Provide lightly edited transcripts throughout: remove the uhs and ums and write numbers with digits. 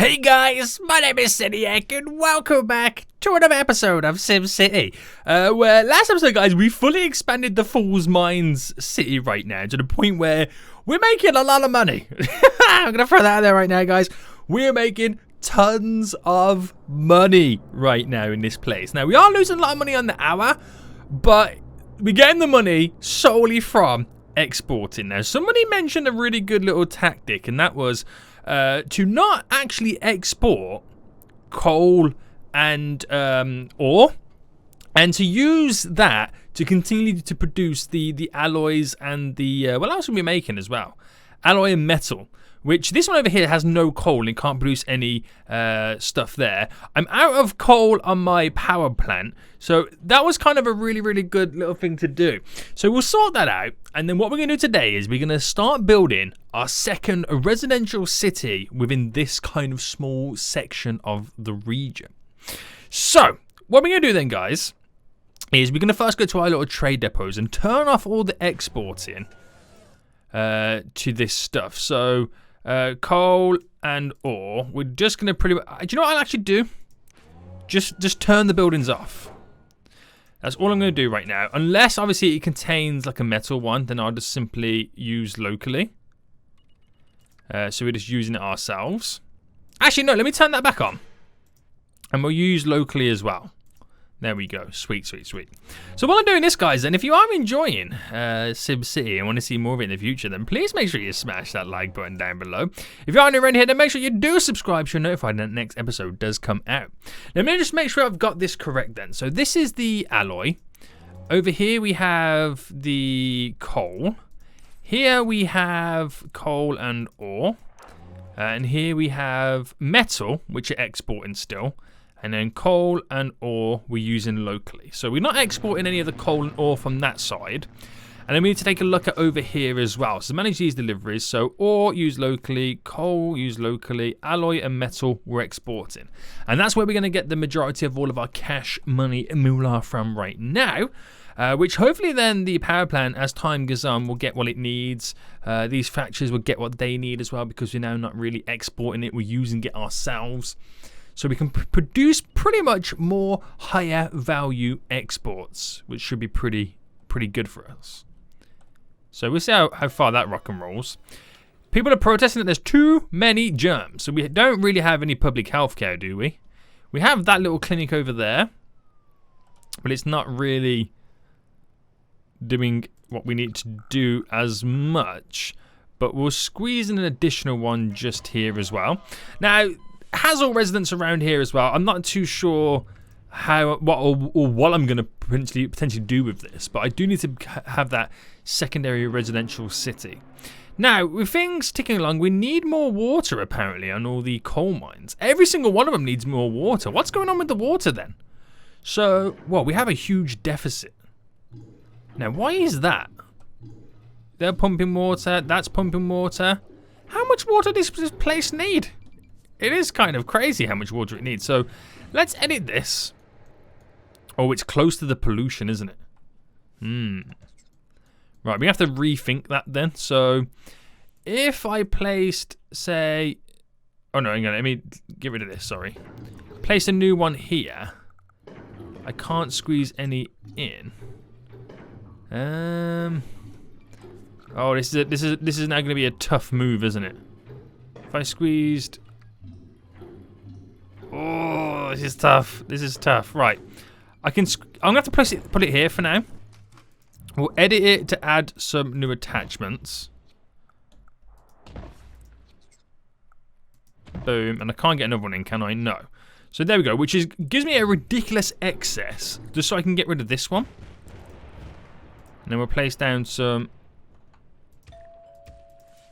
Hey guys, my name is Siniac and welcome back to another episode of SimCity. Where last episode, guys, we fully expanded the Fool's Mines city right now to the point where we're making a lot of money. I'm gonna throw that out there right now, guys. We're making tons of money right now in this place. Now, we are losing a lot of money on the hour, but we're getting the money solely from exporting. Now, somebody mentioned a really good little tactic, and that was to not actually export coal and ore, and to use that to continue to produce the alloys and the what else are we making as well? Alloy and metal. Which this one over here has no coal and can't produce any stuff there. I'm out of coal on my power plant, so that was kind of a really good little thing to do. So we'll sort that out, and then what we're going to do today is we're going to start building our second residential city within this kind of small section of the region. So what we're going to do then, guys, is we're going to first go to our little trade depots and turn off all the exporting to this stuff. So coal and ore, we're just gonna do you know what I'll actually do? Just turn the buildings off. That's all I'm gonna do right now, unless obviously it contains like a metal one, then I'll just simply use locally. So we're just using it ourselves. Actually no, let me turn that back on and we'll use locally as well. There we go. Sweet. So while I'm doing this, guys, and if you are enjoying SimCity and want to see more of it in the future, then please make sure you smash that like button down below. If you aren't already here, then make sure you do subscribe so you're notified when the next episode does come out. Let me just make sure I've got this correct then. So this is the alloy. Over here we have the coal. Here we have coal and ore. And here we have metal, which are exporting still. And then coal and ore we're using locally. So we're not exporting any of the coal and ore from that side. And then we need to take a look at over here as well. So manage these deliveries. So ore used locally, coal used locally, alloy and metal we're exporting. And that's where we're going to get the majority of all of our cash money moolah from right now. Which hopefully then the power plant, as time goes on, will get what it needs. These factories will get what they need as well, because we're now not really exporting it. We're using it ourselves. So we can produce pretty much more higher value exports, which should be pretty good for us. So we'll see how far that rock and rolls. People are protesting that there's too many germs. So we don't really have any public health care, do we? We have that little clinic over there, but it's not really doing what we need to do as much. But we'll squeeze in an additional one just here as well. Now, has all residents around here as well. I'm not too sure what I'm going to potentially do with this, but I do need to have that secondary residential city. Now, with things ticking along, we need more water apparently on all the coal mines. Every single one of them needs more water. What's going on with the water then? So, well, we have a huge deficit. Now, why is that? They're pumping water, that's pumping water. How much water does this place need? It is kind of crazy how much water it needs. So let's edit this. Oh, it's close to the pollution, isn't it? Right, we have to rethink that then. So if I placed, say... Oh, no, hang on. Let me get rid of this, sorry. Place a new one here. I can't squeeze any in. Oh, this is now going to be a tough move, isn't it? If I squeezed... Oh, this is tough. This is tough. Right. I'm gonna have to put it here for now. We'll edit it to add some new attachments. Boom. And I can't get another one in, can I? No. So there we go, which gives me a ridiculous excess, just so I can get rid of this one. And then we'll place down some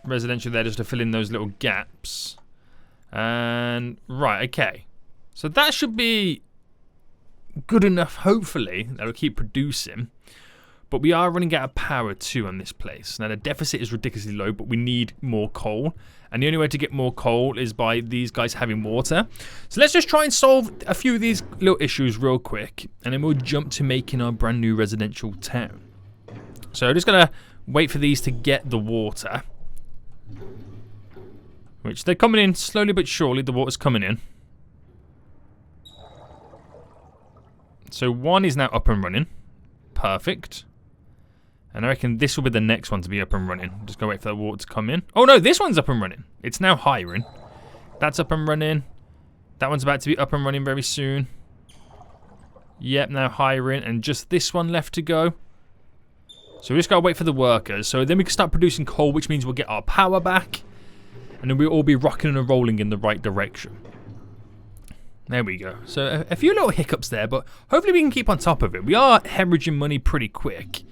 residential there just to fill in those little gaps. And right, okay. So that should be good enough, hopefully. That'll keep producing. But we are running out of power too on this place. Now the deficit is ridiculously low, but we need more coal. And the only way to get more coal is by these guys having water. So let's just try and solve a few of these little issues real quick. And then we'll jump to making our brand new residential town. So I'm just going to wait for these to get the water. Which they're coming in slowly but surely. The water's coming in. So 1 is now up and running. Perfect. And I reckon this will be the next one to be up and running. Just go wait for that water to come in. Oh no, this one's up and running. It's now hiring. That's up and running. That one's about to be up and running very soon. Yep, now hiring. And just this one left to go. So we just gotta wait for the workers. So then we can start producing coal, which means we'll get our power back. And then we'll all be rocking and rolling in the right direction. There we go. So a few little hiccups there, but hopefully we can keep on top of it. We are hemorrhaging money pretty quick.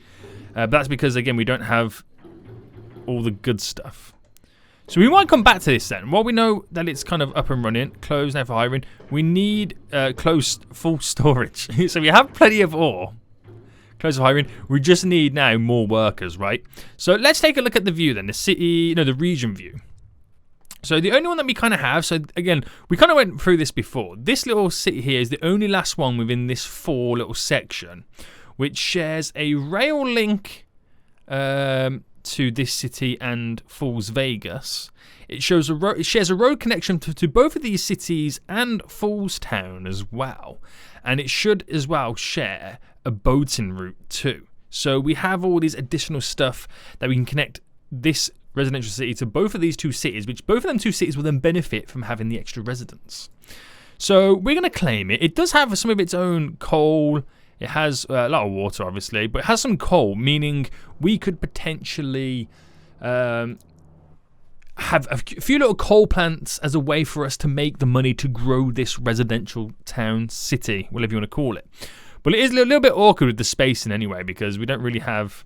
But that's because, again, we don't have all the good stuff. So we might come back to this then. While we know that it's kind of up and running, closed now for hiring, we need closed full storage. So we have plenty of ore. Close for hiring. We just need now more workers, right? So let's take a look at the view then. The city, the region view. So the only one that we kind of have, so again, we kind of went through this before. This little city here is the only last one within this 4 little section, which shares a rail link to this city and Falls Vegas. It shares a road connection to both of these cities and Falls Town as well. And it should as well share a boating route too. So we have all these additional stuff that we can connect this residential city to both of these 2 cities, which both of them 2 cities will then benefit from having the extra residents. So we're going to claim it. It does have some of its own coal. It has a lot of water, obviously, but it has some coal, meaning we could potentially have a few little coal plants as a way for us to make the money to grow this residential town, city, whatever you want to call it. But it is a little bit awkward with the spacing anyway, because we don't really have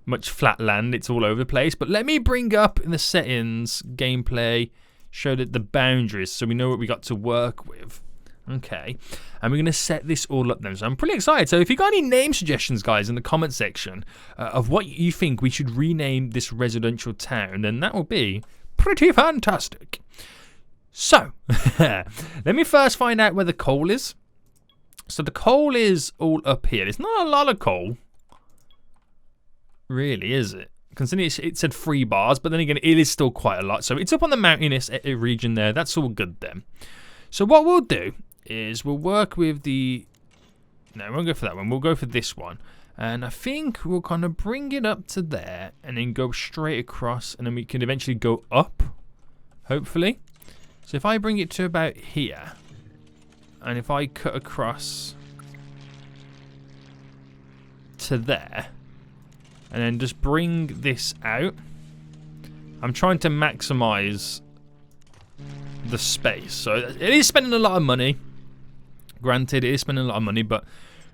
much flat land. It's all over the place. But let me bring up in the settings, gameplay, show that the boundaries so we know what we got to work with. Okay, and we're going to set this all up then. So I'm pretty excited. So if you got any name suggestions, guys, in the comment section of what you think we should rename this residential town, then that will be pretty fantastic. So let me first find out where the coal is. So the coal is all up here. There's not a lot of coal, really, is it? Considering it said 3 bars, but then again, it is still quite a lot. So it's up on the mountainous region there. That's all good then. So what we'll do is we'll work with the... No, we won't go for that one. We'll go for this one. And I think we'll kind of bring it up to there and then go straight across. And then we can eventually go up, hopefully. So if I bring it to about here, and if I cut across to there, and then just bring this out. I'm trying to maximize the space. So it is spending a lot of money. Granted, it is spending a lot of money, but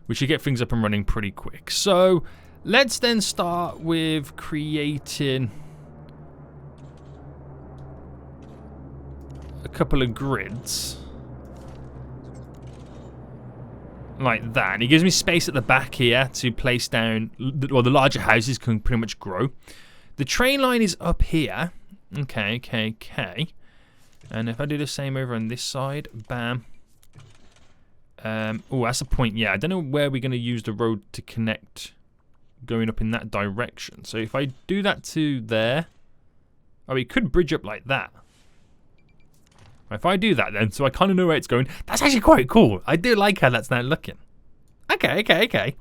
we should get things up and running pretty quick. So let's then start with creating a couple of grids. Like that. And it gives me space at the back here to place down, well, the larger houses can pretty much grow. The train line is up here. Okay. And if I do the same over on this side, bam. Oh, that's a point. Yeah, I don't know where we're going to use the road to connect going up in that direction. So if I do that to there, oh, we could bridge up like that. If I do that then, so I kind of know where it's going. That's actually quite cool. I do like how that's now looking. Okay.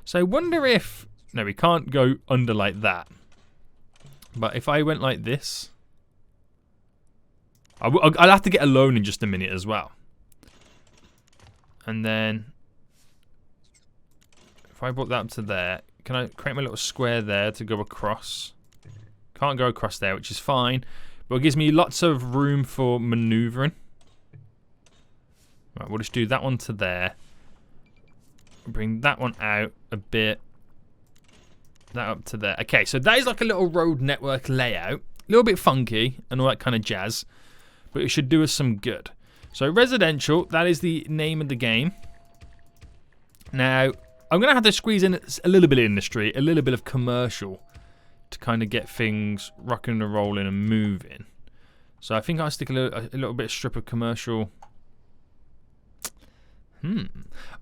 So I wonder if... No, we can't go under like that. But if I went like this... I'll have to get a loan in just a minute as well. And then... If I brought that up to there, can I create my little square there to go across? Can't go across there, which is fine. But it gives me lots of room for maneuvering. Right, we'll just do that one to there. Bring that one out a bit. That up to there. Okay, so that is like a little road network layout. A little bit funky and all that kind of jazz. But it should do us some good. So residential, that is the name of the game. Now, I'm going to have to squeeze in a little bit of industry, a little bit of commercial, to kind of get things rocking and rolling and moving. So I think I'll stick a little bit of strip of commercial.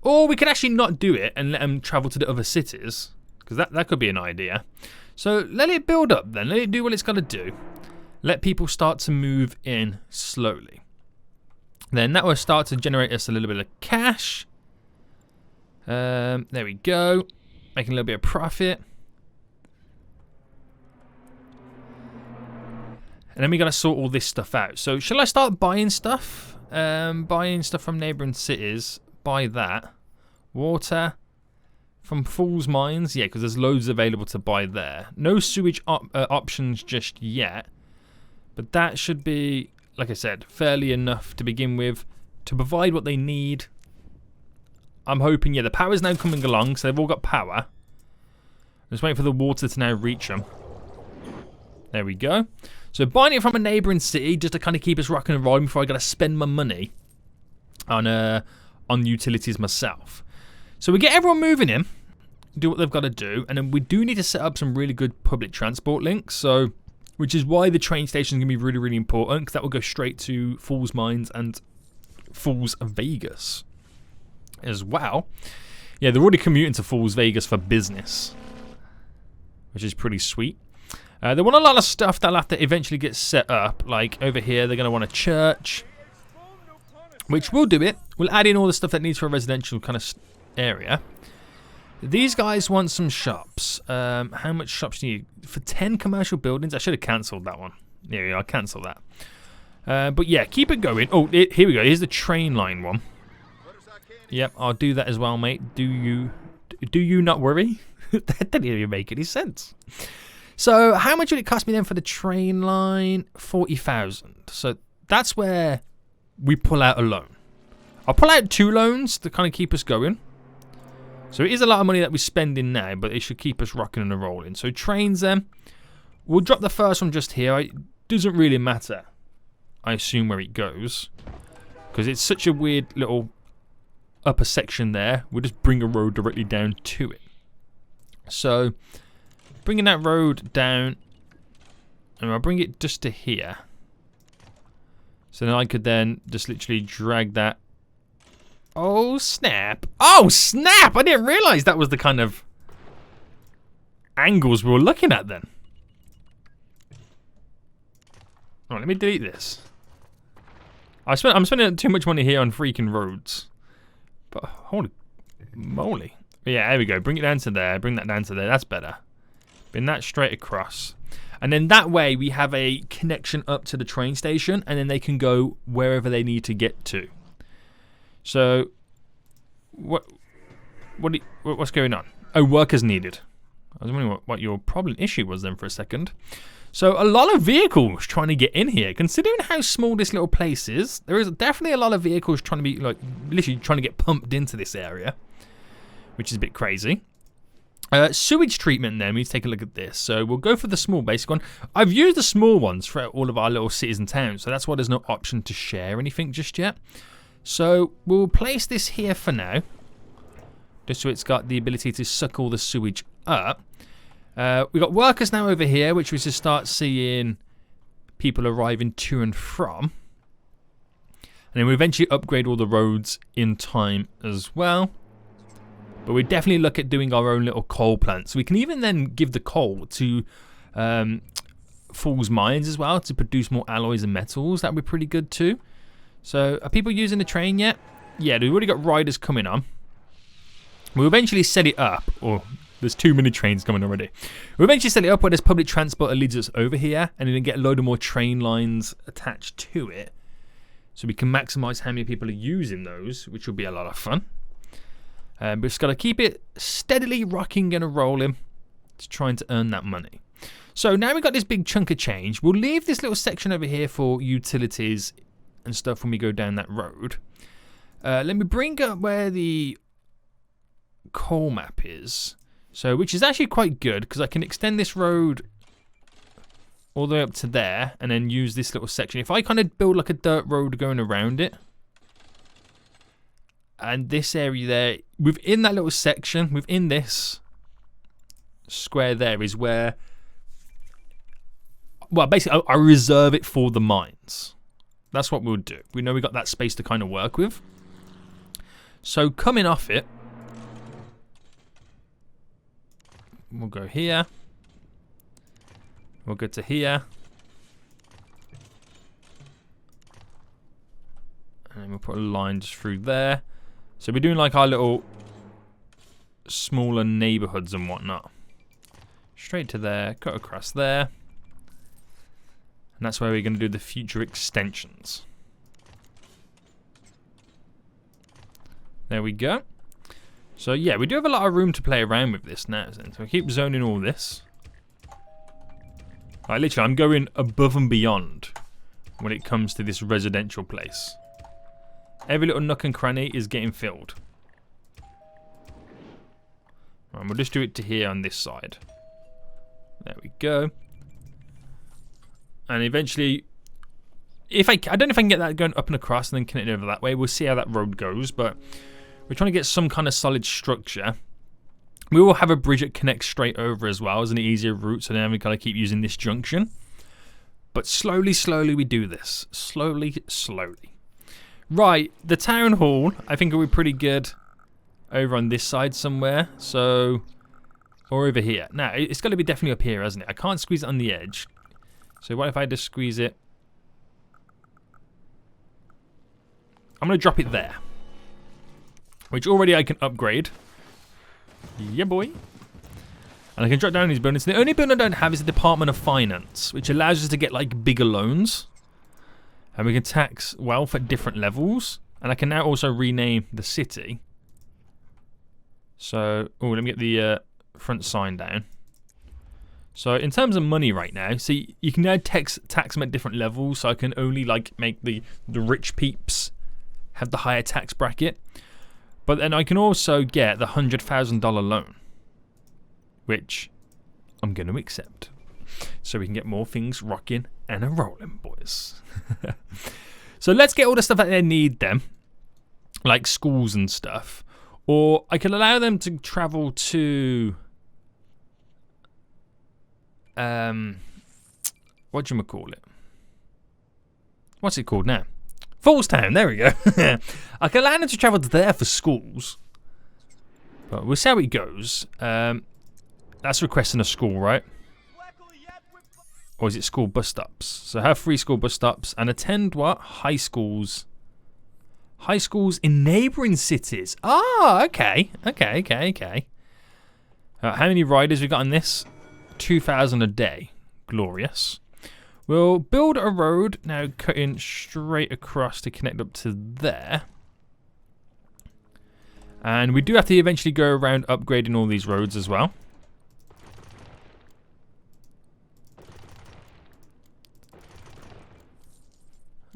Or we could actually not do it and let them travel to the other cities, because that could be an idea. So let it build up then. Let it do what it's got to do. Let people start to move in slowly. Then that will start to generate us a little bit of cash. There we go. Making a little bit of profit. And then we got to sort all this stuff out. So shall I start buying stuff? Buying stuff from neighbouring cities. Buy that. Water. From Fool's Mines. Yeah, because there's loads available to buy there. No sewage options just yet. But that should be, like I said, fairly enough to begin with. To provide what they need. I'm hoping, yeah, the power's now coming along. So they've all got power. Just waiting for the water to now reach them. There we go. So buying it from a neighbouring city just to kind of keep us rocking and rolling before I got to spend my money on utilities myself. So we get everyone moving in, do what they've got to do, and then we do need to set up some really good public transport links. So, which is why the train station is going to be really, really important, because that will go straight to Fool's Mines and Fool's Vegas as well. Yeah, they're already commuting to Fool's Vegas for business, which is pretty sweet. They want a lot of stuff that'll have to eventually get set up. Like over here, they're going to want a church, which we'll do it. We'll add in all the stuff that needs for a residential kind of area. These guys want some shops. How much shops do you need? For 10 commercial buildings? I should have cancelled that one. There we go, I'll cancel that. But yeah, keep it going. Oh, here we go. Here's the train line one. Yep, I'll do that as well, mate. Do you not worry? That didn't even make any sense. So how much would it cost me then for the train line? 40,000. So that's where we pull out a loan. I'll pull out 2 loans to kind of keep us going. So it is a lot of money that we're spending now, but it should keep us rocking and rolling. So trains then. We'll drop the first one just here. It doesn't really matter, I assume, where it goes. Because it's such a weird little upper section there. We'll just bring a road directly down to it. So bringing that road down, and I'll bring it just to here. So then I could then just literally drag that. Oh, snap. Oh, snap! I didn't realise that was the kind of angles we were looking at then. Alright, let me delete this. I'm spending too much money here on freaking roads. But holy moly. But yeah, there we go. Bring it down to there. Bring that down to there. That's better. Bring that straight across. And then that way we have a connection up to the train station, and then they can go wherever they need to get to. So, what's going on? Oh, workers needed. I was wondering what your problem issue was then for a second. So a lot of vehicles trying to get in here. Considering how small this little place is, there is definitely a lot of vehicles trying to be, like, literally trying to get pumped into this area, which is a bit crazy. Sewage treatment then, we need to take a look at this. So we'll go for the small basic one. I've used the small ones for all of our little cities and towns, so that's why there's no option to share anything just yet. So we'll place this here for now, just so it's got the ability to suck all the sewage up. We've got workers now over here, which we should start seeing people arriving to and from. And then we'll eventually upgrade all the roads in time as well. But we definitely look at doing our own little coal plant. So we can even then give the coal to Fool's Mines as well to produce more alloys and metals. That would be pretty good too. So are people using the train yet? Yeah, we've already got riders coming on. We'll eventually set it up. Or there's too many trains coming already. We'll eventually set it up where there's public transport that leads us over here. And then get a load of more train lines attached to it. So we can maximize how many people are using those, which will be a lot of fun. But just got to keep it steadily rocking and rolling to trying to earn that money. So now we've got this big chunk of change. We'll leave this little section over here for utilities and stuff when we go down that road. Let me bring up where the coal map is. So, which is actually quite good because I can extend this road all the way up to there and then use this little section. If I kind of build like a dirt road going around it, and this area there, within that little section, within this square there is where, well, basically I reserve it for the mines. That's what we'll do. We know we got that space to kind of work with. So coming off it, we'll go here. We'll go to here. we'll put a line just through there. So we're doing like our little smaller neighborhoods and whatnot. Straight to there, cut across there. And that's where we're going to do the future extensions. There we go. So yeah, we do have a lot of room to play around with this now. So I keep zoning all this. Like literally, I'm going above and beyond when it comes to this residential place. Every little nook and cranny is getting filled. And we'll just do it to here on this side. There we go. And eventually, I don't know if I can get that going up and across and then connect it over that way. We'll see how that road goes, but we're trying to get some kind of solid structure. We will have a bridge that connects straight over as well as an easier route, so then we gotta keep using this junction. But slowly, slowly we do this. Slowly, slowly. Right, the town hall, I think will be pretty good over on this side somewhere. So, or over here. Now, it's got to be definitely up here, hasn't it? I can't squeeze it on the edge. So what if I just squeeze it? I'm going to drop it there. Which already I can upgrade. Yeah, boy. And I can drop down these buildings. The only building I don't have is the Department of Finance, which allows us to get like bigger loans. And we can tax wealth at different levels. And I can now also rename the city. So, oh, let me get the front sign down. So, in terms of money right now, see, you can now tax them at different levels. So, I can only like make the rich peeps have the higher tax bracket. But then I can also get the $100,000 loan, which I'm going to accept. So we can get more things rocking and a rolling, boys. So let's get all the stuff that they need then, like schools and stuff. Or I can allow them to travel to, whatchamacallit? What's it called now? Fallstown, there we go. I can allow them to travel to there for schools. But we'll see how it goes. That's requesting a school, right? Or is it school bus stops? So have 3 school bus stops and attend what? High schools. High schools in neighbouring cities. Ah, okay. Okay. How many riders we got on this? 2,000 a day. Glorious. We'll build a road now cutting straight across to connect up to there. And we do have to eventually go around upgrading all these roads as well.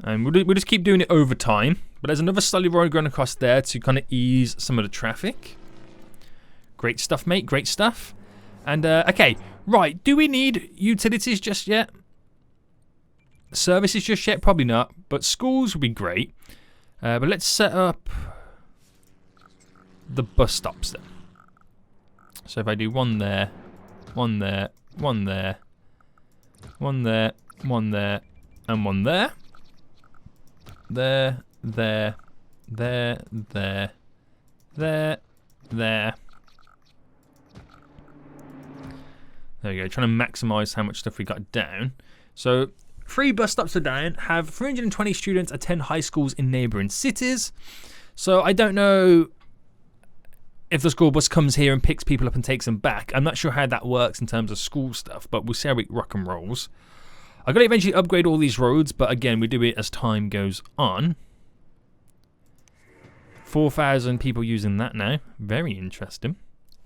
And we'll just keep doing it over time. But there's another slowly road going across there to kind of ease some of the traffic. Great stuff, mate. Great stuff. And, okay. Right. Do we need utilities just yet? Services just yet? Probably not. But schools would be great. But let's set up the bus stops then. So if I do one there, one there, one there, one there, one there, and one there. There. There we go, trying to maximise how much stuff we got down. So 3 bus stops are down, have 320 students attend high schools in neighbouring cities. So I don't know if the school bus comes here and picks people up and takes them back. I'm not sure how that works in terms of school stuff, but we'll see how it rock and rolls. I've got to eventually upgrade all these roads, but again, we do it as time goes on. 4,000 people using that now. Very interesting.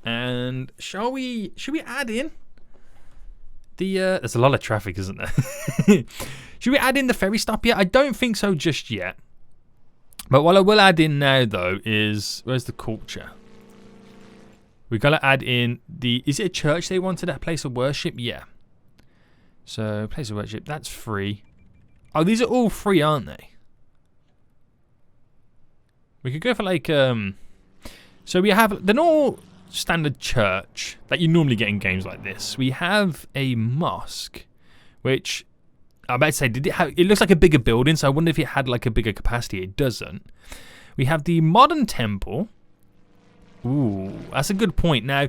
And should we add in the there's a lot of traffic, isn't there? Should we add in the ferry stop yet? I don't think so just yet. But what I will add in now though is, where's the culture? We got to add in the, is it a church they wanted, a place of worship? Yeah. So place of worship, that's free. Oh, these are all free, aren't they? We could go for like, so we have the normal standard church that you normally get in games like this. We have a mosque, which I'm about to say, it looks like a bigger building, so I wonder if it had like a bigger capacity. It doesn't. We have the modern temple. Ooh, that's a good point. Now,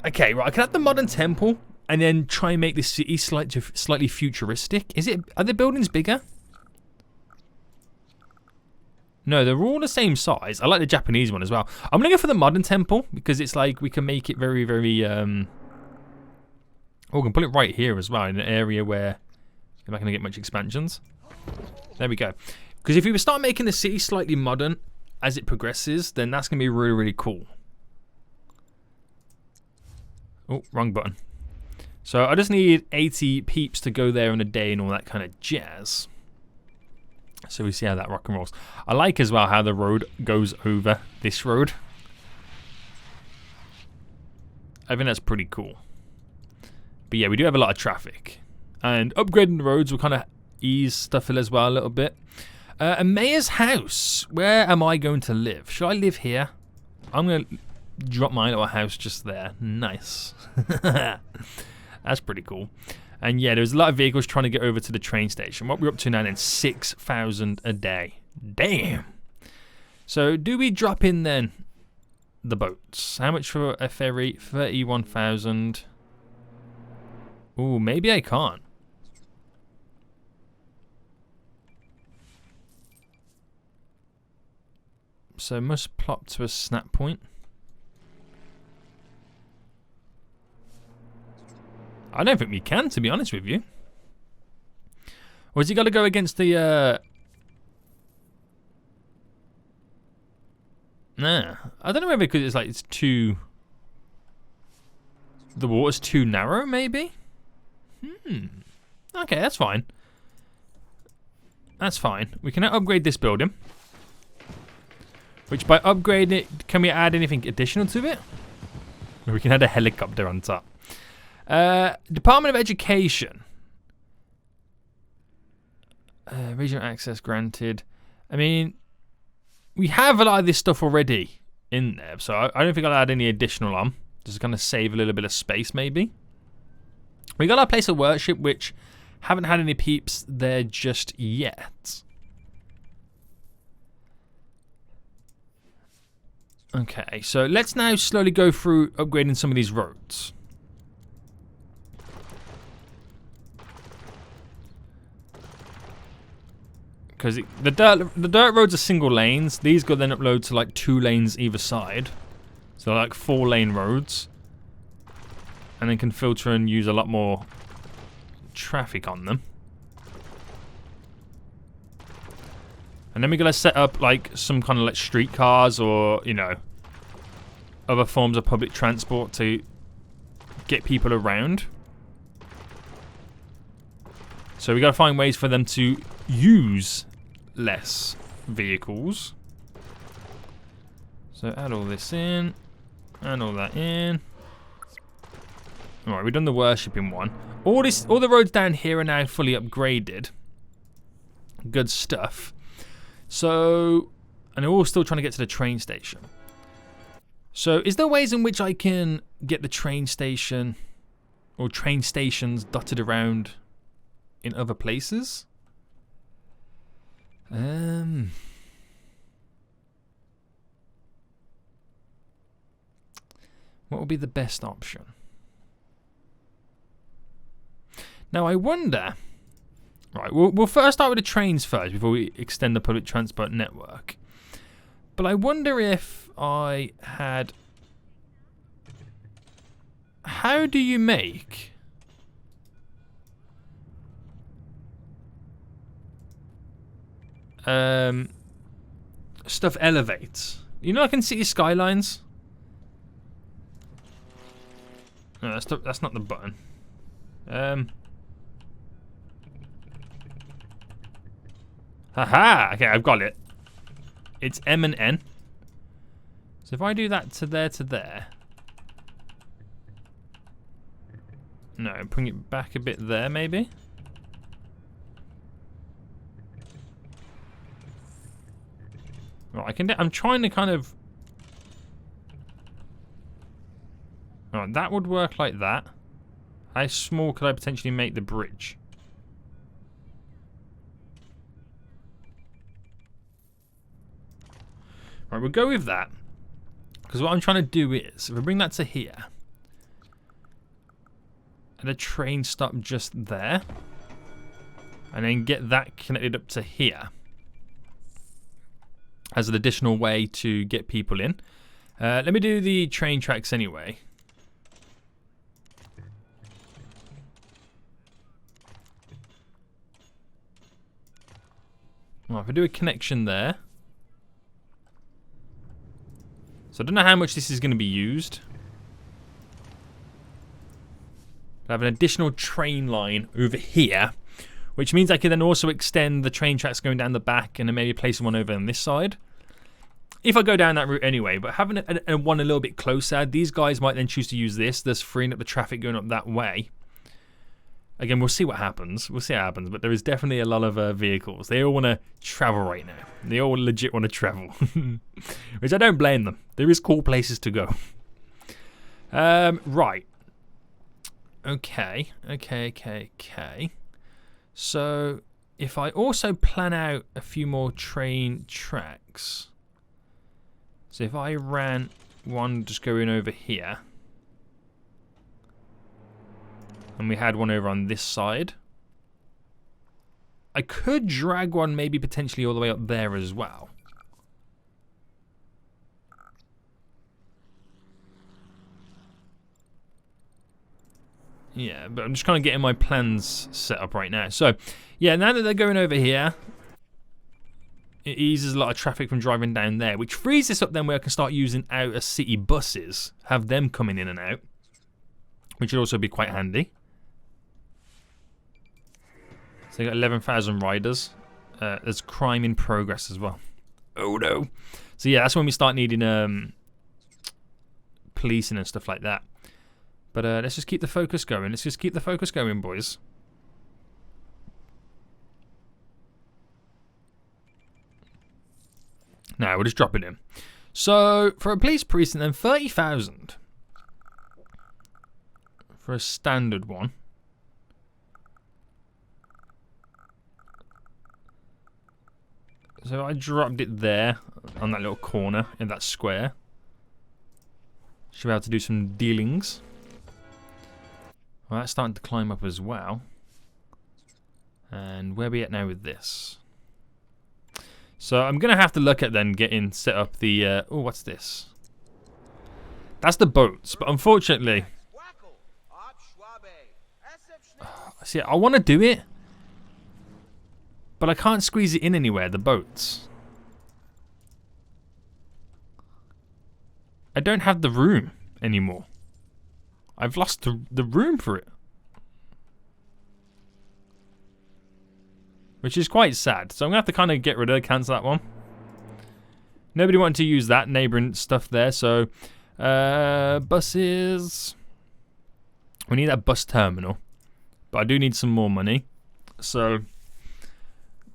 okay, right, I can have the modern temple and then try and make this city slightly futuristic. Are the buildings bigger? No, they're all the same size. I like the Japanese one as well. I'm going to go for the modern temple because it's like we can make it very, very... Oh, we can put it right here as well in an area where you're not going to get much expansions. There we go. Because if we start making the city slightly modern as it progresses, then that's going to be really, really cool. Oh, wrong button. So I just need 80 peeps to go there in a day and all that kind of jazz. So we see how that rock and rolls. I like as well how the road goes over this road. I think that's pretty cool. But yeah, we do have a lot of traffic. And upgrading the roads will kind of ease stuff as well a little bit. A mayor's house. Where am I going to live? Should I live here? I'm going to drop my little house just there. Nice. That's pretty cool. And yeah, there's a lot of vehicles trying to get over to the train station. What we're up to now then, 6,000 a day. Damn. So do we drop in then the boats? How much for a ferry? 31,000. Ooh, maybe I can't. So must plop to a snap point. I don't think we can, to be honest with you. Or has he got to go against the... Nah. I don't know whether because it's like it's too... The water's too narrow, maybe? Okay, that's fine. That's fine. We can now upgrade this building. Which by upgrading it, can we add anything additional to it? Or we can add a helicopter on top. Department of Education. Regional access granted. I mean, we have a lot of this stuff already in there, so I don't think I'll add any additional on. Just to kind of save a little bit of space, maybe. We got our place of worship, which haven't had any peeps there just yet. Okay, so let's now slowly go through upgrading some of these roads. Because the dirt roads are single lanes. These go then upload to like 2 lanes either side. So like 4-lane roads. And then can filter and use a lot more traffic on them. And then we're going to set up like some kind of like streetcars or, you know, other forms of public transport to get people around. So we got to find ways for them to use less vehicles. So add all this in, and all that in. Alright, we've done the worshipping one. All the roads down here are now fully upgraded. Good stuff. So, and they're all still trying to get to the train station. So, is there ways in which I can get the train station or train stations dotted around in other places? What would be the best option? Now, I wonder... Right, we'll first start with the trains first before we extend the public transport network. But I wonder if I had... How do you make... stuff elevates? You know, I can see skylines. No, that's not the button. Haha! Okay, I've got it. It's M and N. So if I do that to there. No, bring it back a bit there, maybe. Right, I'm trying to kind of... Alright, that would work like that. How small could I potentially make the bridge? Right, we'll go with that. Because what I'm trying to do is, if I bring that to here, and a train stop just there, and then get that connected up to here. as an additional way to get people in. Let me do the train tracks anyway. Well, if I do a connection there. So I don't know how much this is going to be used. I have an additional train line over here, which means I can then also extend the train tracks going down the back and then maybe place one over on this side. If I go down that route anyway, but having one a little bit closer, these guys might then choose to use this, thus freeing up the traffic going up that way. Again, we'll see what happens. We'll see what happens, but there is definitely a lot of vehicles. They all want to travel right now. They all legit want to travel, which I don't blame them. There is cool places to go. Right. Okay. So, if I also plan out a few more train tracks. So if I ran one just going over here. And we had one over on this side. I could drag one maybe potentially all the way up there as well. Yeah, but I'm just kind of getting my plans set up right now. So, yeah, now that they're going over here, it eases a lot of traffic from driving down there, which frees this up then where I can start using outer city buses, have them coming in and out, which would also be quite handy. So you got 11,000 riders. There's crime in progress as well. Oh no. So yeah, that's when we start needing policing and stuff like that. But let's just keep the focus going. Let's just keep the focus going, boys. Now we'll just drop it in. So for a police precinct, then 30,000 for a standard one. So I dropped it there on that little corner in that square. Should be able to do some dealings. Well, that's starting to climb up as well. And where are we at now with this? So I'm going to have to look at then getting set up the... oh, what's this? That's the boats, but unfortunately... see, I want to do it. But I can't squeeze it in anywhere, the boats. I don't have the room anymore. I've lost the room for it. Which is quite sad. So I'm going to have to kind of get rid of cancel that one. Nobody wanted to use that neighbouring stuff there. So, buses. We need that bus terminal. But I do need some more money. So,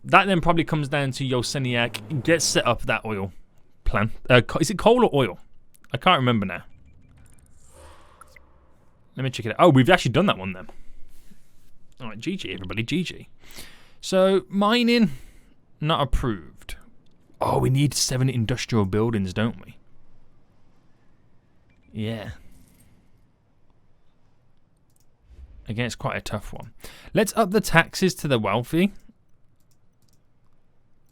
that then probably comes down to Yoseniak. Get set up that oil plant. Is it coal or oil? I can't remember now. Let me check it out. Oh, we've actually done that one then. Alright, GG everybody, GG. So, mining, not approved. Oh, we need 7 industrial buildings, don't we? Yeah. Again, it's quite a tough one. Let's up the taxes to the wealthy.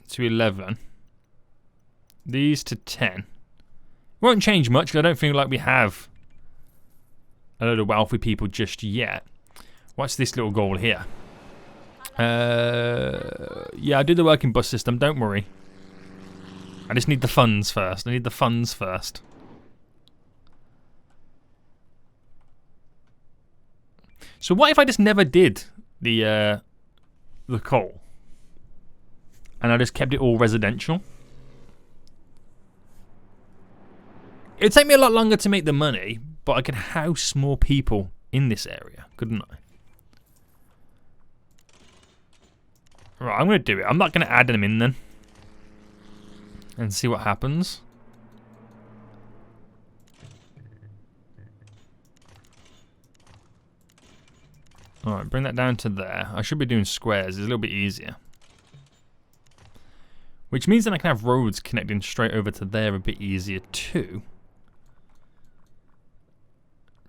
To 11. These to 10. Won't change much because I don't feel like we have a load of wealthy people just yet. What's this little goal here? Yeah, I do the working bus system, don't worry. I just need the funds first. I need the funds first. So what if I just never did the coal? And I just kept it all residential? It'd take me a lot longer to make the money, but I could house more people in this area, couldn't I? Right, I'm going to do it. I'm not going to add them in then. And see what happens. Alright, bring that down to there. I should be doing squares. It's a little bit easier. Which means that I can have roads connecting straight over to there a bit easier too.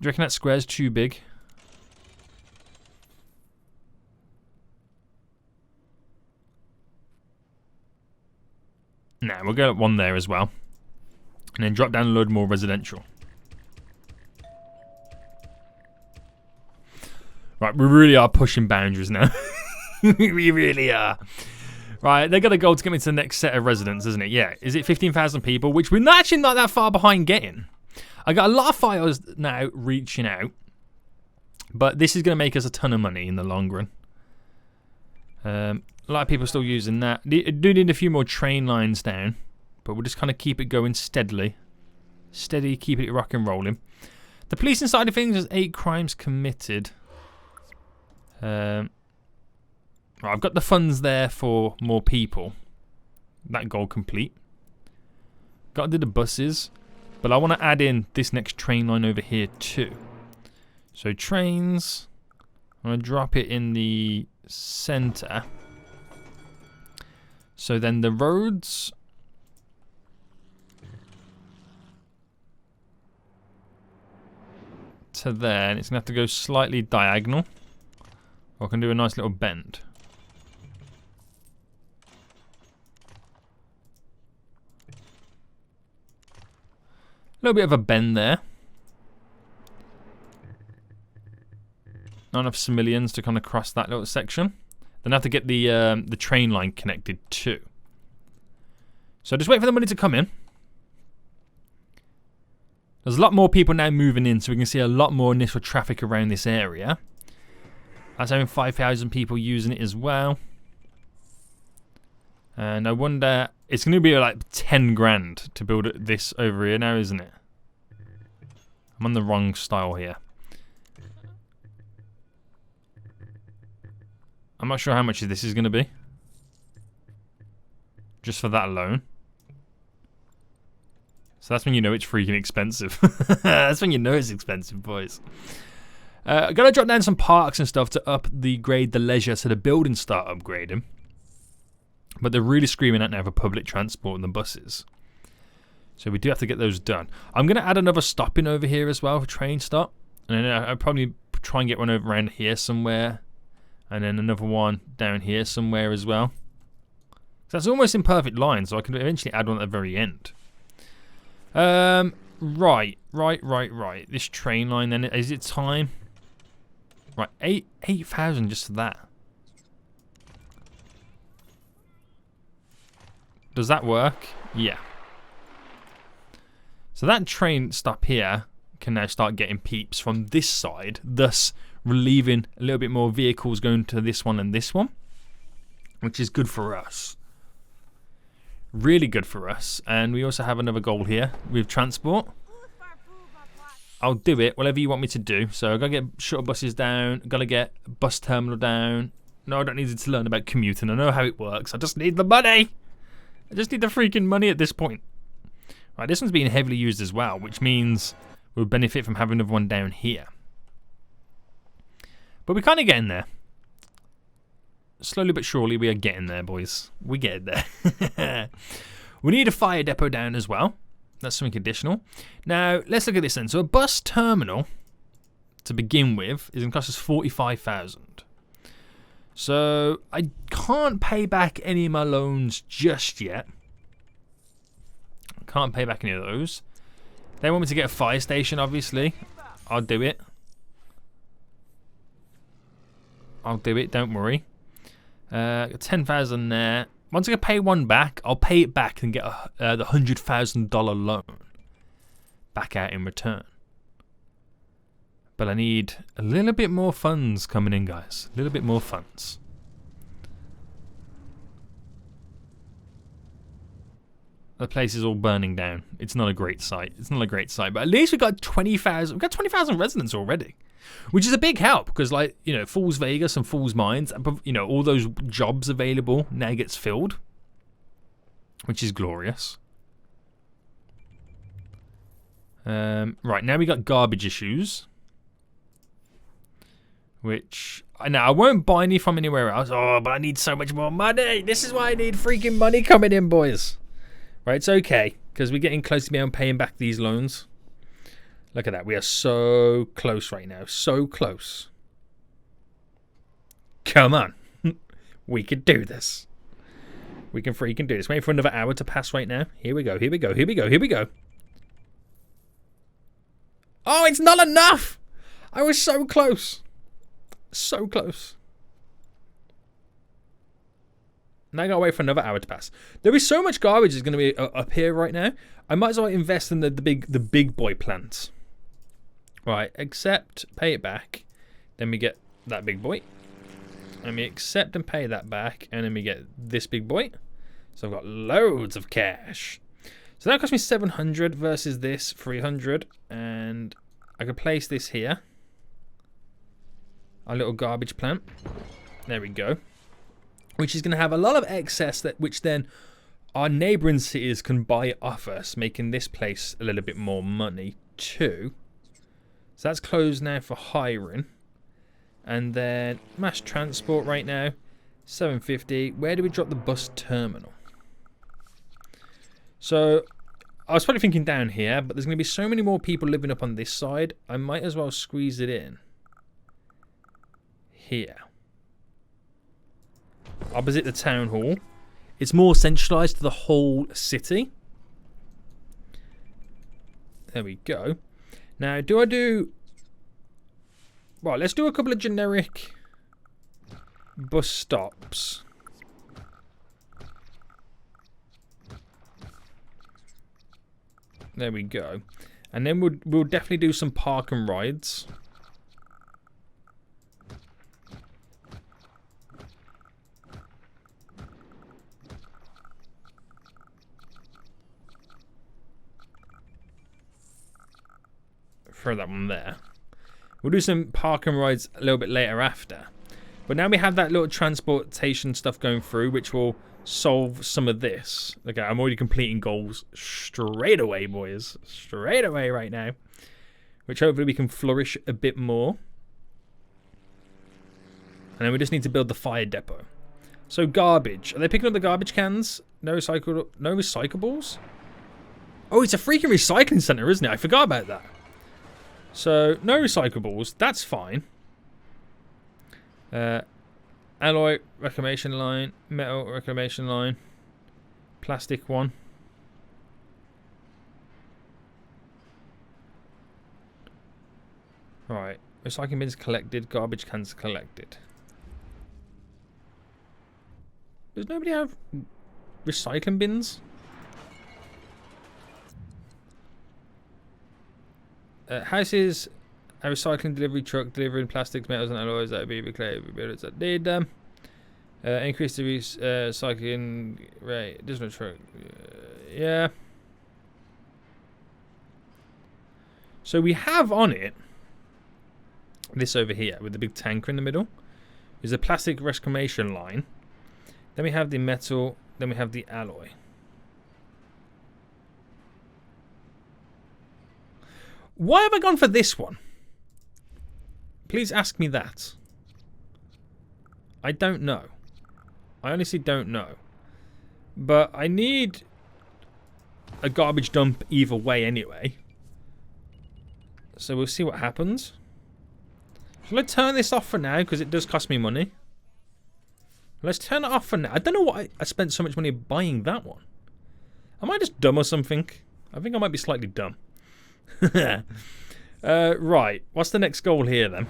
Do you reckon that square's too big? Nah, we'll get one there as well. And then drop down a load more residential. Right, we really are pushing boundaries now. We really are. Right, they're going to go to get me to the next set of residents, isn't it? Yeah, is it 15,000 people? Which we're actually not that far behind getting. I got a lot of files now reaching out. But this is going to make us a ton of money in the long run. A lot of people are still using that. I do need a few more train lines down. But we'll just kind of keep it going steadily. Steady, keep it rock and rolling. The policing side of things is 8 crimes committed. Right, I've got the funds there for more people. That goal complete. Got to do the buses. But I want to add in this next train line over here too. So trains. I'm going to drop it in the center. So then the roads. To there. And it's going to have to go slightly diagonal. Or I can do a nice little bend. A little bit of a bend there. Not enough civilians to kind of cross that little section. Then I have to get the train line connected too. So just wait for the money to come in. There's a lot more people now moving in, so we can see a lot more initial traffic around this area. That's having 5,000 people using it as well. And I wonder, it's going to be like 10 grand to build this over here now, isn't it? I'm on the wrong style here. I'm not sure how much this is going to be. Just for that alone. So that's when you know it's freaking expensive. That's when you know it's expensive, boys. I've got to drop down some parks and stuff to upgrade the leisure so the buildings start upgrading. But they're really screaming out now for public transport and the buses. So we do have to get those done. I'm going to add another stopping over here as well for train stop. And then I'll probably try and get one over around here somewhere. And then another one down here somewhere as well. So that's almost in perfect line, so I can eventually add one at the very end. Right. This train line then, is it time? Right, 8,000 just for that. Does that work? Yeah. So that train stop here can now start getting peeps from this side, thus relieving a little bit more vehicles going to this one and this one, which is good for us. Really good for us. And we also have another goal here with transport. I'll do it, whatever you want me to do. So I've got to get shuttle buses down, got to get bus terminal down. No, I don't need to learn about commuting. I know how it works. I just need the money. I just need the freaking money at this point. Right, this one's being heavily used as well, which means we'll benefit from having another one down here. But we're kind of getting there. Slowly but surely we are getting there, boys. We get there. We need a fire depot down as well. That's something additional. Now, let's look at this then. So a bus terminal, to begin with, is going to cost us 45,000. So I can't pay back any of my loans just yet. Can't pay back any of those. They want me to get a fire station, obviously. I'll do it. I'll do it, don't worry. 10,000 there. Once I pay one back, I'll pay it back and get the $100,000 loan back out in return. But I need a little bit more funds coming in, guys. A little bit more funds. The place is all burning down. It's not a great sight. It's not a great sight. But at least we got 20,000. We've got 20,000 residents already, which is a big help because, like, you know, Falls Vegas and Falls Mines, you know, all those jobs available now gets filled, which is glorious. Right, now we got garbage issues, which now I won't buy any from anywhere else. Oh, but I need so much more money. This is why I need freaking money coming in, boys. Right, it's okay because we're getting close to being paying back these loans. Look at that. We are so close right now. So close. Come on. We could do this. We can freaking do this. Wait for another hour to pass right now. Here we go, here we go, here we go, here we go. Oh, it's not enough! I was so close. So close. Now I gotta wait for another hour to pass. There is so much garbage that's gonna be up here right now. I might as well invest in the big boy plants. Right, accept, pay it back. Then we get that big boy. And we accept and pay that back. And then we get this big boy. So I've got loads of cash. So that cost me 700 versus this 300. And I could place this here. Our little garbage plant. There we go. Which is going to have a lot of excess, which then our neighbouring cities can buy off us, making this place a little bit more money too. So that's closed now for hiring. And then mass transport right now, 750. Where do we drop the bus terminal? So I was probably thinking down here, but there's going to be so many more people living up on this side. I might as well squeeze it in here, opposite the town hall. It's more centralized to the whole city. There we go. Now, do I do... Right, let's do a couple of generic bus stops. There we go. And then we'll definitely do some park and rides. Throw that one there. We'll do some park and rides a little bit later after. But now we have that little transportation stuff going through, which will solve some of this. Okay, I'm already completing goals straight away, boys. Straight away right now. Which hopefully we can flourish a bit more. And then we just need to build the fire depot. So garbage. Are they picking up the garbage cans? No recyclables? Oh, it's a freaking recycling center, isn't it? I forgot about that. So, no recyclables. That's fine. Alloy reclamation line. Metal reclamation line. Plastic one. Right. Recycling bins collected. Garbage cans collected. Does nobody have recycling bins? Houses, a recycling delivery truck delivering plastics, metals, and alloys that would be reclaimed. Builders that did them. Increase the recycling rate. Additional truck. Yeah. So we have on it this over here with the big tanker in the middle. Is a plastic reclamation line. Then we have the metal. Then we have the alloy. Why have I gone for this one? Please ask me that. I don't know. I honestly don't know. But I need a garbage dump either way anyway. So we'll see what happens. Shall I turn this off for now? Because it does cost me money. Let's turn it off for now. I don't know why I spent so much money buying that one. Am I just dumb or something? I think I might be slightly dumb. Right. What's the next goal here then?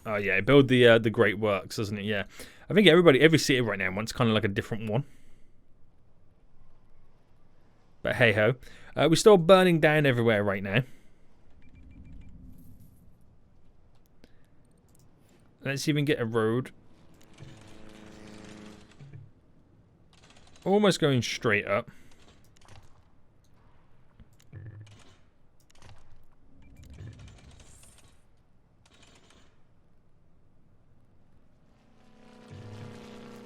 Oh yeah, build the great works, doesn't it? Yeah. I think every city right now wants kind of like a different one. But hey ho. We're still burning down everywhere right now. Let's see if we can get a road. Almost going straight up.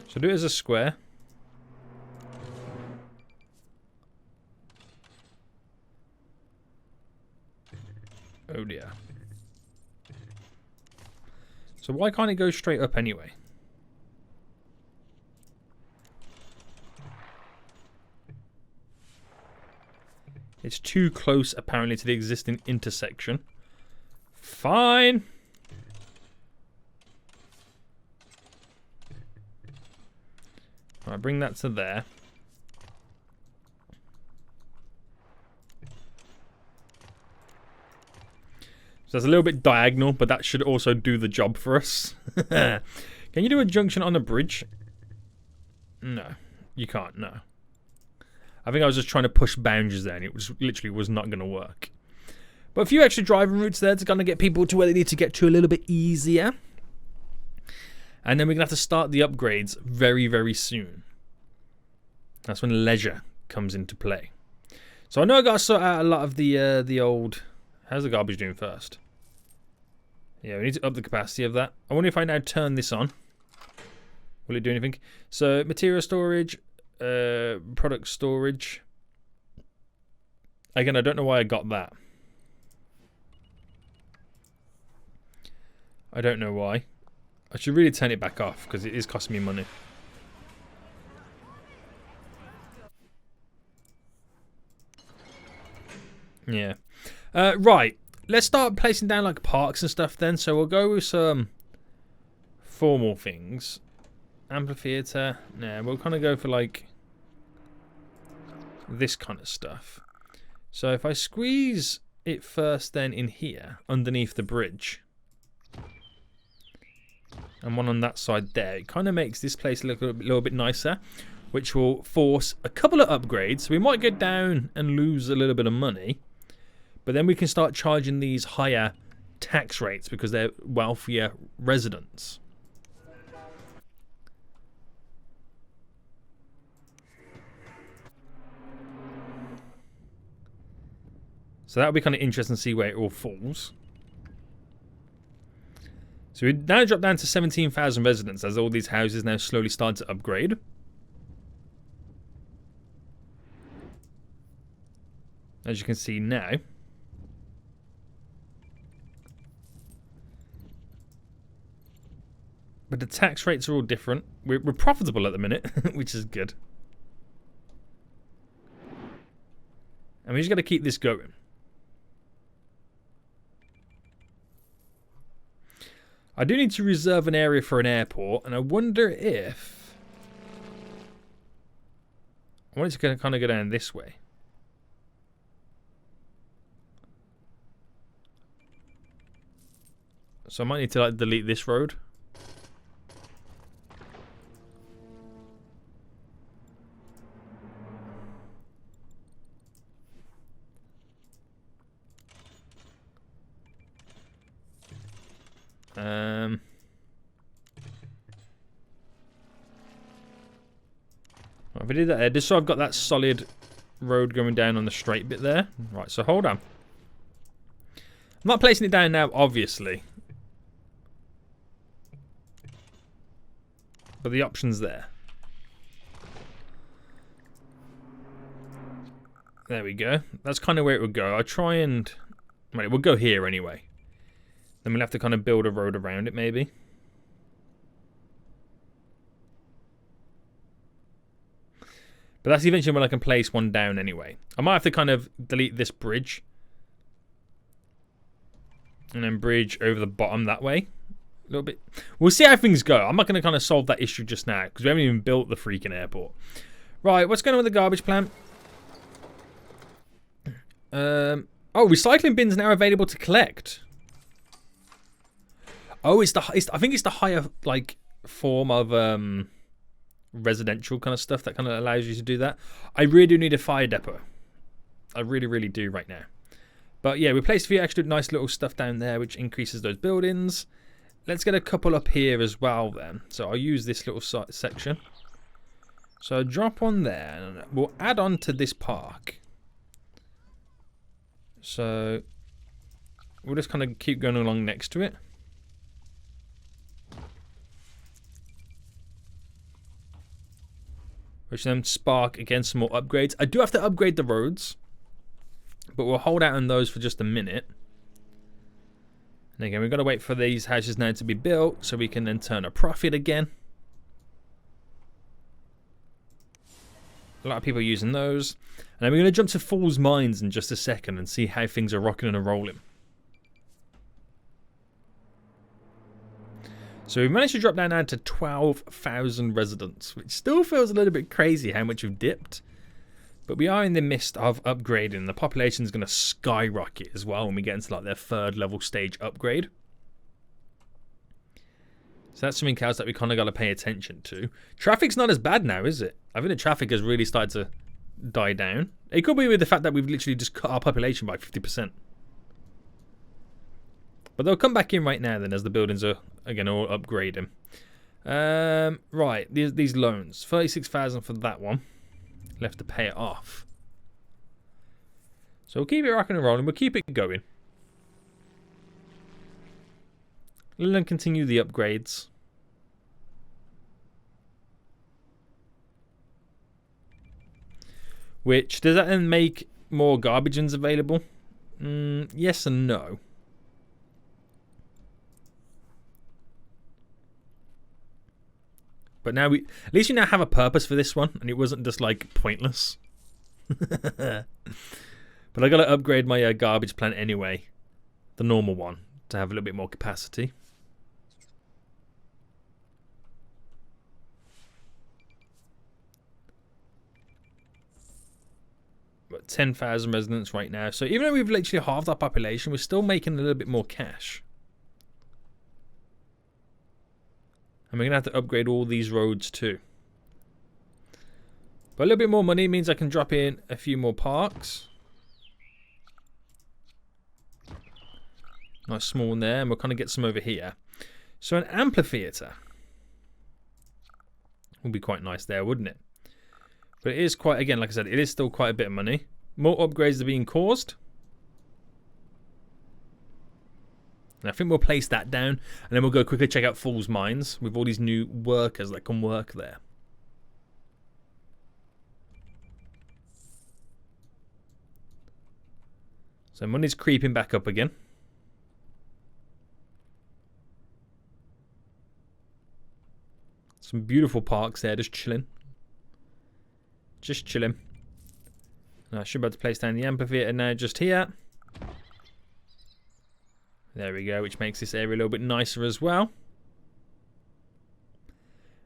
So do it as a square. Oh dear. So why can't it go straight up anyway? It's too close, apparently, to the existing intersection. Fine. Alright, bring that to there. So that's a little bit diagonal, but that should also do the job for us. Can you do a junction on a bridge? No, you can't, no. I think I was just trying to push boundaries there, and it was literally was not going to work. But a few extra driving routes there to kind of get people to where they need to get to a little bit easier. And then we're going to have to start the upgrades very, very soon. That's when leisure comes into play. So I know I got to sort out a lot of the old... How's the garbage doing first? Yeah, we need to up the capacity of that. I wonder if I now turn this on. Will it do anything? So, material storage, product storage. Again, I don't know why I got that. I don't know why. I should really turn it back off because it is costing me money. Yeah. Right. Let's start placing down like parks and stuff then. So we'll go with some formal things. Amphitheater. Nah, we'll kind of go for like this kind of stuff. So if I squeeze it first then in here, underneath the bridge, and one on that side there, it kind of makes this place look a little bit nicer, which will force a couple of upgrades. So we might go down and lose a little bit of money, but then we can start charging these higher tax rates because they're wealthier residents. So that'll be kind of interesting to see where it all falls. So we now drop down to 17,000 residents as all these houses now slowly start to upgrade. As you can see now. But the tax rates are all different. We're profitable at the minute, which is good. And we just got to keep this going. I do need to reserve an area for an airport, and I wonder if... I want it to kind of go down this way. So I might need to like delete this road. If I did that there, just so I've got that solid road going down on the straight bit there. Right, so hold on. I'm not placing it down now, obviously. But the option's there. There we go. That's kind of where it would go. I'll try and... Well, it would go here anyway. Then we'll have to kind of build a road around it, maybe. But that's eventually when I can place one down anyway. I might have to kind of delete this bridge. And then bridge over the bottom that way. A little bit. We'll see how things go. I'm not going to kind of solve that issue just now. Because we haven't even built the freaking airport. Right, what's going on with the garbage plant? Oh, recycling bins now available to collect. Oh, I think it's the higher like form of residential kind of stuff that kind of allows you to do that. I really do need a fire depot. I really, really do right now. But yeah, we placed a few extra nice little stuff down there, which increases those buildings. Let's get a couple up here as well then. So I'll use this little section. So drop one there, and we'll add on to this park. So we'll just kind of keep going along next to it. Which then spark again some more upgrades. I do have to upgrade the roads, but we'll hold out on those for just a minute. And again, we've got to wait for these houses now to be built so we can then turn a profit again. A lot of people are using those. And then we're going to jump to Fool's Mines in just a second and see how things are rocking and rolling. So we've managed to drop down now to 12,000 residents, which still feels a little bit crazy how much we've dipped. But we are in the midst of upgrading. The population is going to skyrocket as well when we get into like their 3rd level stage upgrade. So that's something else that we kind of got to pay attention to. Traffic's not as bad now, is it? I think the traffic has really started to die down. It could be with the fact that we've literally just cut our population by 50%. But they'll come back in right now then as the buildings are, again, all upgrading. Right, these loans. 36,000 for that one. Left to pay it off. So we'll keep it rocking and rolling. We'll keep it going. And then continue the upgrades. Which, does that then make more garbage bins available? Yes and no. But now at least we now have a purpose for this one, and it wasn't just like pointless. But I gotta upgrade my garbage plant anyway, the normal one, to have a little bit more capacity. But 10,000 residents right now, so even though we've literally halved our population, we're still making a little bit more cash. And we're going to have to upgrade all these roads too. But a little bit more money means I can drop in a few more parks. Nice small one there, and we'll kind of get some over here. So an amphitheatre would be quite nice there, wouldn't it? But it is quite, again, like I said, it is still quite a bit of money. More upgrades are being caused. And I think we'll place that down, and then we'll go quickly check out Fool's Mines with all these new workers that can work there. So money's creeping back up again. Some beautiful parks there, just chilling. Just chilling. Now I should be able to place down the amphitheatre now just here. There we go, which makes this area a little bit nicer as well.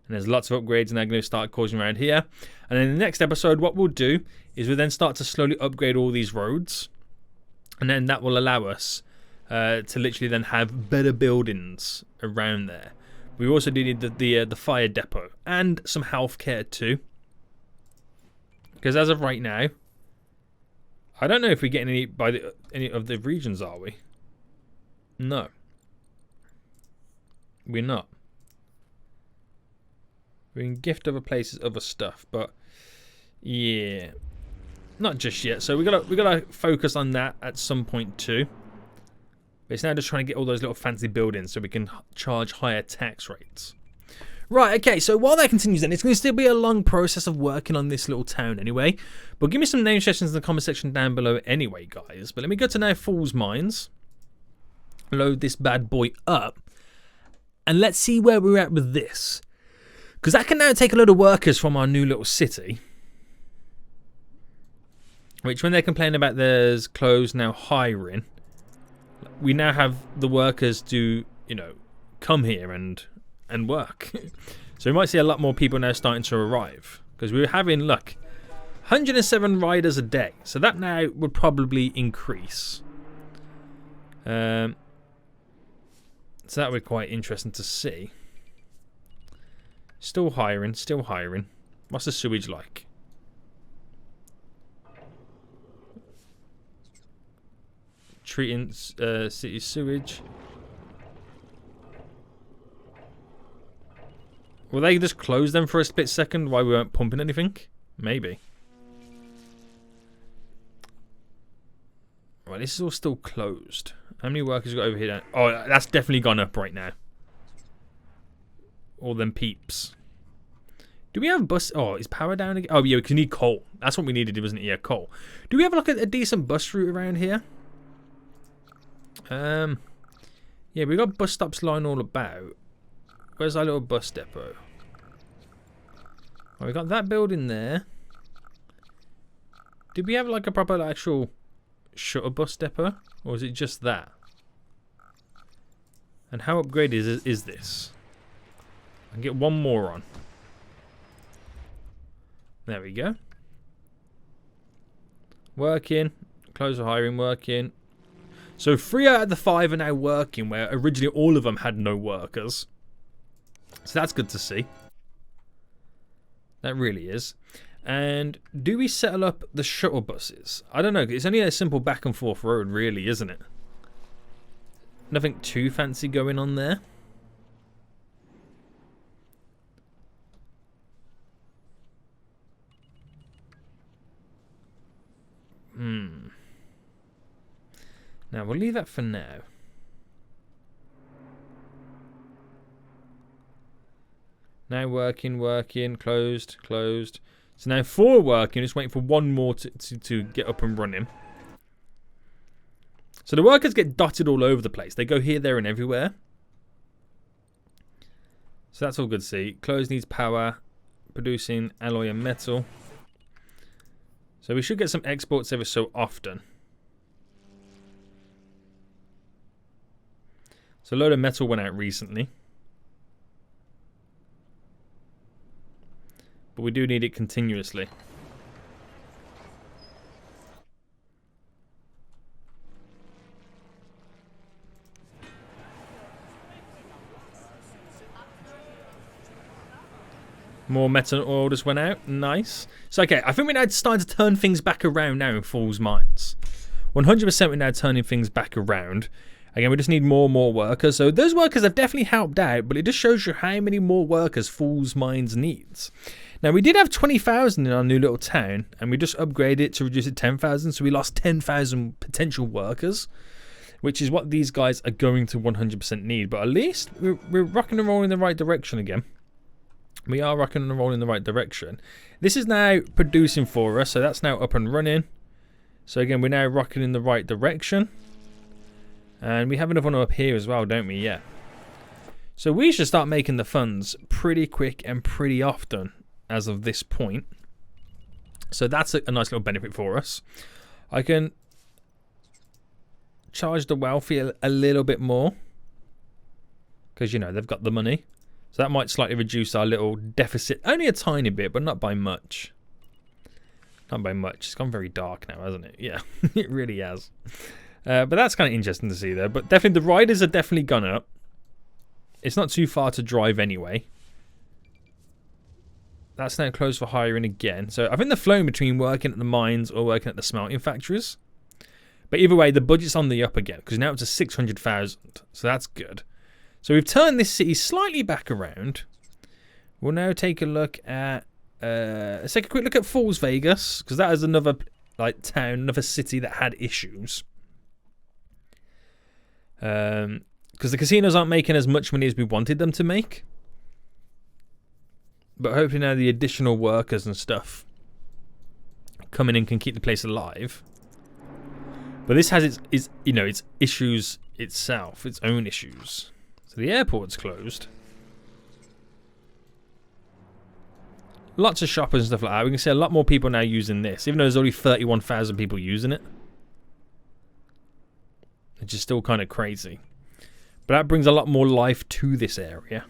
And there's lots of upgrades now going to start causing around here. And in the next episode, what we'll do is we'll then start to slowly upgrade all these roads. And then that will allow us to literally then have better buildings around there. We also do need the fire depot and some healthcare too. Because as of right now, I don't know if we're getting any by any of the regions, are we? No. We're not. We can gift other places other stuff, but yeah. Not just yet. So we gotta focus on that at some point too. But it's now just trying to get all those little fancy buildings so we can charge higher tax rates. Right, okay, so while that continues then, it's going to still be a long process of working on this little town anyway. But give me some name suggestions in the comment section down below anyway, guys. But let me go to now Fool's Mines. Load this bad boy up. And let's see where we're at with this. Because that can now take a load of workers from our new little city. Which, when they complain about there's closed now hiring, we now have the workers to, you know, come here and work. So we might see a lot more people now starting to arrive. Because we were having, look, 107 riders a day. So that now would probably increase. So that would be quite interesting to see. Still hiring, still hiring. What's the sewage like? Treating city sewage. Will they just close them for a split second while we weren't pumping anything? Maybe. Right, this is all still closed. How many workers got over here now? Oh, that's definitely gone up right now. All them peeps. Do we have bus? Oh, is power down again? Oh, yeah, we need coal. That's what we needed, wasn't it? Yeah, coal. Do we have like a decent bus route around here? Yeah, we got bus stops lying all about. Where's our little bus depot? Oh, we got that building there. Did we have like a proper actual shuttle bus depot? Or is it just that? And how upgraded is this? I can get one more on. There we go. Working. Close for hiring, working. So 3 out of the 5 are now working, where originally all of them had no workers. So that's good to see. That really is. And do we settle up the shuttle buses? I don't know. It's only a simple back and forth road, really, isn't it? Nothing too fancy going on there. Now, we'll leave that for now. Now working, closed. So now 4 are working, just waiting for 1 more to get up and running. So the workers get dotted all over the place. They go here, there, and everywhere. So that's all good to see. Close needs power, producing alloy and metal. So we should get some exports ever so often. So a load of metal went out recently. But we do need it continuously. More metal orders went out. Nice. So, okay, I think we're now starting to turn things back around now in Fool's Mines. 100% we're now turning things back around. Again, we just need more and more workers. So those workers have definitely helped out, but it just shows you how many more workers Fool's Mines needs. Now, we did have 20,000 in our new little town, and we just upgraded it to reduce it to 10,000, so we lost 10,000 potential workers, which is what these guys are going to 100% need. But at least we're rocking and rolling in the right direction again. We are rocking and rolling in the right direction. This is now producing for us, so that's now up and running. So again, we're now rocking in the right direction. And we have another one up here as well, don't we? Yeah. So we should start making the funds pretty quick and pretty often as of this point. So that's a nice little benefit for us. I can charge the wealthy a little bit more. Because, you know, they've got the money. So that might slightly reduce our little deficit. Only a tiny bit, but not by much. Not by much. It's gone very dark now, hasn't it? Yeah, it really has. But that's kind of interesting to see there. But definitely the riders have definitely gone up. It's not too far to drive anyway. That's now closed for hiring again. So I think they're flowing between working at the mines or working at the smelting factories. But either way, the budget's on the up again. Because now it's to 600,000. So that's good. So we've turned this city slightly back around. We'll now take a look at... let's take a quick look at Falls Vegas. Because that is another town, another city that had issues. Because the casinos aren't making as much money as we wanted them to make. But hopefully now the additional workers and stuff coming in can keep the place alive. But this has its issues itself, its own issues. So the airport's closed. Lots of shoppers and stuff like that. We can see a lot more people now using this, even though there's only 31,000 people using it. Which is still kind of crazy. But that brings a lot more life to this area.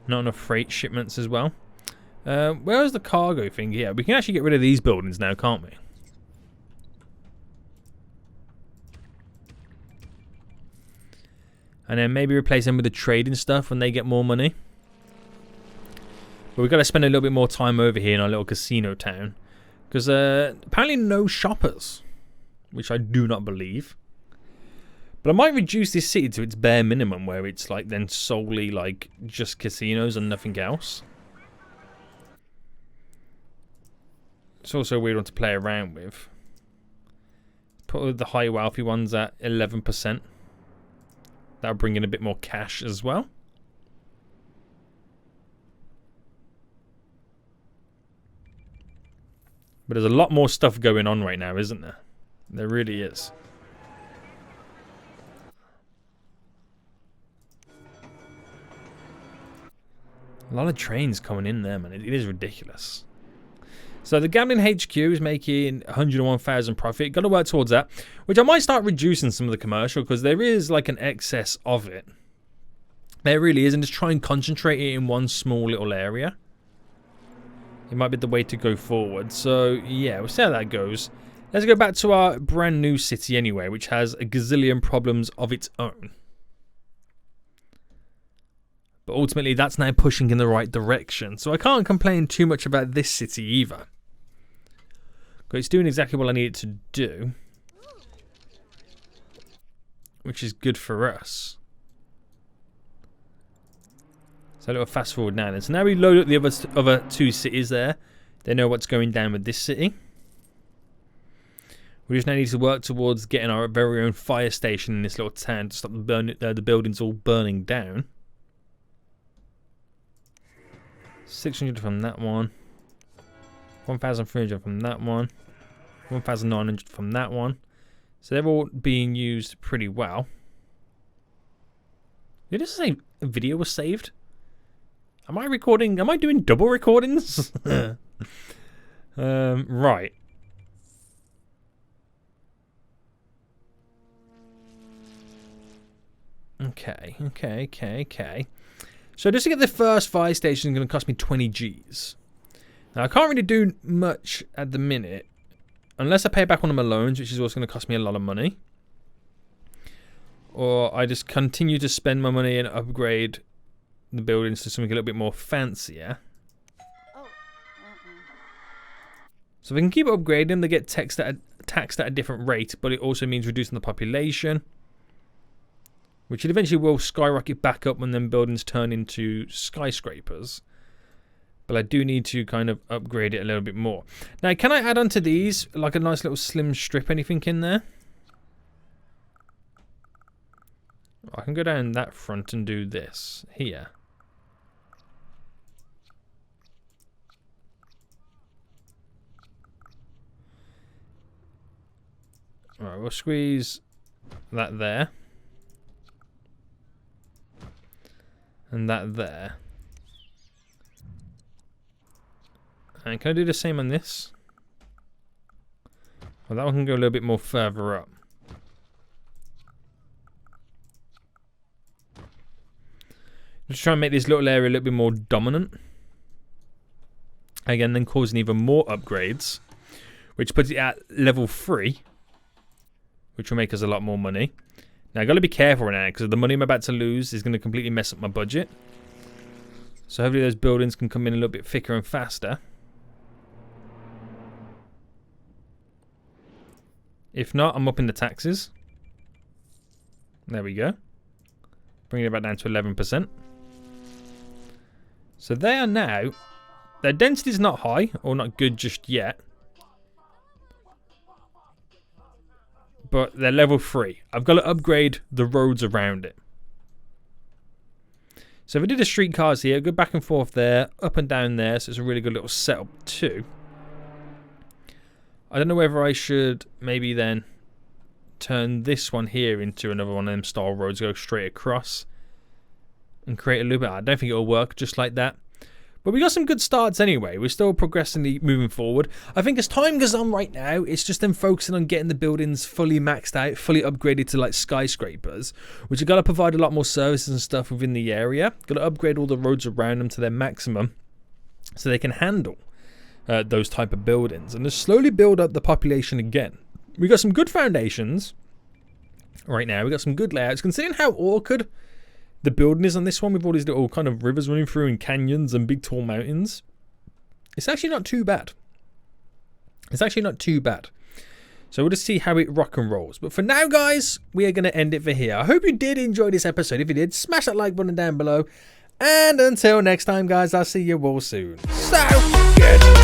Not enough freight shipments as well. Where's the cargo thing? Yeah, we can actually get rid of these buildings now, can't we? And then maybe replace them with the trading stuff when they get more money. But we've got to spend a little bit more time over here in our little casino town. Because apparently no shoppers. Which I do not believe. But I might reduce this city to its bare minimum. Where it's then solely just casinos and nothing else. It's also a weird one to play around with. Put the high wealthy ones at 11%. That'll bring in a bit more cash as well. But there's a lot more stuff going on right now, isn't there? There really is. A lot of trains coming in there, man. It is ridiculous. So the gambling HQ is making 101,000 profit. Got to work towards that, which I might start reducing some of the commercial because there is an excess of it. There really is, and just try and concentrate it in one small little area. It might be the way to go forward. So, yeah, we'll see how that goes. Let's go back to our brand new city anyway, which has a gazillion problems of its own. But ultimately, that's now pushing in the right direction. So I can't complain too much about this city either. It's doing exactly what I need it to do. Which is good for us. So a little fast forward now then. So now we load up the other two cities there. They know what's going down with this city. We just now need to work towards getting our very own fire station in this little town to stop the buildings all burning down. 600 from that one. 1,300 from that one. 1,900 from that one. So they're all being used pretty well. Did it say a video was saved? Am I recording? Am I doing double recordings? Right. Okay. So just to get the first fire station is going to cost me 20 Gs. Now I can't really do much at the minute. Unless I pay back one of my loans, which is also going to cost me a lot of money. Or I just continue to spend my money and upgrade the buildings to something a little bit more fancier. So if we can keep upgrading, they get taxed at a different rate, but it also means reducing the population. Which it eventually will skyrocket back up when them buildings turn into skyscrapers. But I do need to kind of upgrade it a little bit more. Now, can I add onto these like a nice little slim strip, anything in there? I can go down that front and do this here. Alright, we'll squeeze that there. And that there. And can I do the same on this? Well, that one can go a little bit more further up. Just try and make this little area a little bit more dominant. Again, then causing even more upgrades. Which puts it at level 3. Which will make us a lot more money. Now, I've got to be careful right now, because the money I'm about to lose is going to completely mess up my budget. So hopefully those buildings can come in a little bit thicker and faster. If not, I'm upping the taxes. There we go. Bringing it back down to 11%. So they are now... Their density is not high, or not good just yet. But they're level 3. I've got to upgrade the roads around it. So if I did the streetcars here, go back and forth there, up and down there, so it's a really good little setup too. I don't know whether I should maybe then turn this one here into another one of them style roads, go straight across and create a loop. I don't think it'll work just like that. But we got some good starts anyway. We're still progressively moving forward. I think as time goes on right now, it's just them focusing on getting the buildings fully maxed out, fully upgraded to like skyscrapers, which have got to provide a lot more services and stuff within the area. Got to upgrade all the roads around them to their maximum so they can handle those type of buildings and just slowly build up the population again. We got some good foundations right now. We got some good layouts. Considering how awkward the building is on this one with all these little kind of rivers running through and canyons and big tall mountains, it's actually not too bad. It's actually not too bad. So we'll just see how it rock and rolls. But for now, guys, we are going to end it for here. I hope you did enjoy this episode. If you did, smash that like button down below. And until next time, guys, I'll see you all soon. So good.